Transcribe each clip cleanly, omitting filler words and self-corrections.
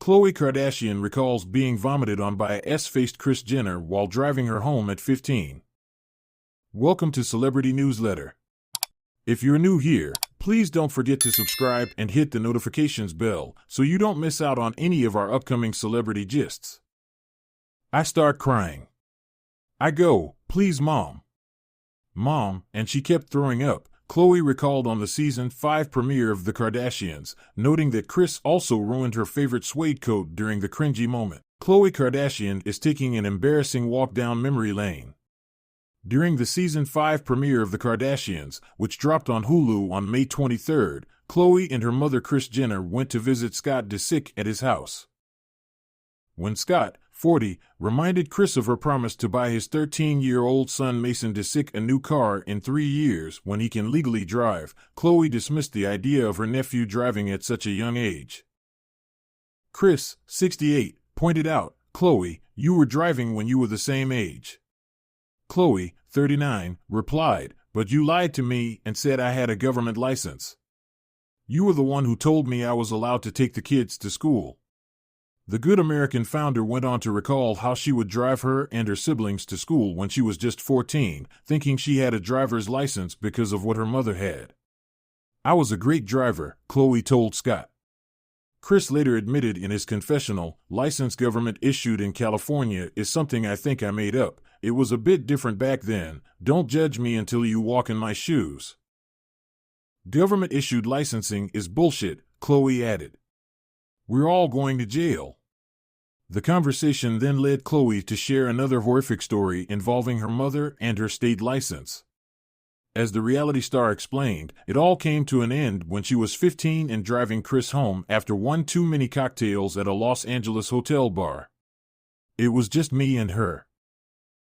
Khloe Kardashian recalls being vomited on by a S-faced Kris Jenner while driving her home at 15. Welcome to Celebrity Newsletter. If you're new here, please don't forget to subscribe and hit the notifications bell so you don't miss out on any of our upcoming celebrity gists. I start crying. I go, "Please, Mom. Mom," and she kept throwing up, Khloe recalled on the season 5 premiere of The Kardashians, noting that Kris also ruined her favorite suede coat during the cringy moment. Khloe Kardashian is taking an embarrassing walk down memory lane. During the season 5 premiere of The Kardashians, which dropped on Hulu on May 23, Khloe and her mother Kris Jenner went to visit Scott Disick at his house. When Scott, 40, reminded Kris of her promise to buy his 13-year-old son Mason Disick a new car in 3 years when he can legally drive, Khloe dismissed the idea of her nephew driving at such a young age. Kris, 68, pointed out, "Khloe, you were driving when you were the same age." Khloe, 39, replied, "But you lied to me and said I had a government license. You were the one who told me I was allowed to take the kids to school." The Good American founder went on to recall how she would drive her and her siblings to school when she was just 14, thinking she had a driver's license because of what her mother had. "I was a great driver," Khloe told Scott. Kris later admitted in his confessional, "License government issued in California is something I think I made up. It was a bit different back then. Don't judge me until you walk in my shoes." "Government-issued licensing is bullshit," Khloe added. "We're all going to jail." The conversation then led Khloe to share another horrific story involving her mother and her state license. As the reality star explained, it all came to an end when she was 15 and driving Kris home after one too many cocktails at a Los Angeles hotel bar. "It was just me and her.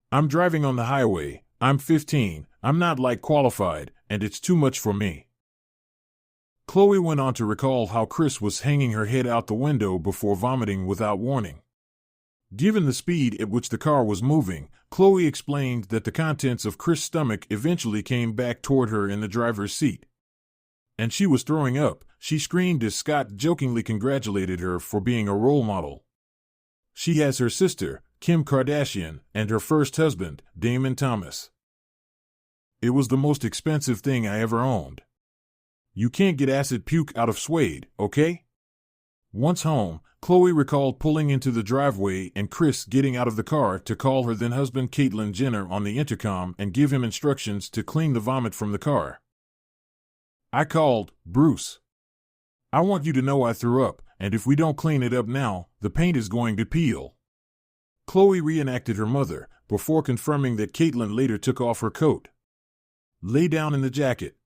I'm driving on the highway, I'm 15, I'm not like qualified, and it's too much for me." Khloe went on to recall how Kris was hanging her head out the window before vomiting without warning. Given the speed at which the car was moving, Khloe explained that the contents of Kris' stomach eventually came back toward her in the driver's seat. And she was throwing up, she screamed as Scott jokingly congratulated her for being a role model. She has her sister, Kim Kardashian, and her first husband, Damon Thomas. "It was the most expensive thing I ever owned. You can't get acid puke out of suede, okay?" Once home, Khloe recalled pulling into the driveway and Kris getting out of the car to call her then-husband Caitlyn Jenner on the intercom and give him instructions to clean the vomit from the car. "I called, Bruce. I want you to know I threw up, and if we don't clean it up now, the paint is going to peel." Khloe reenacted her mother, before confirming that Caitlyn later took off her coat. "Lay down in the jacket.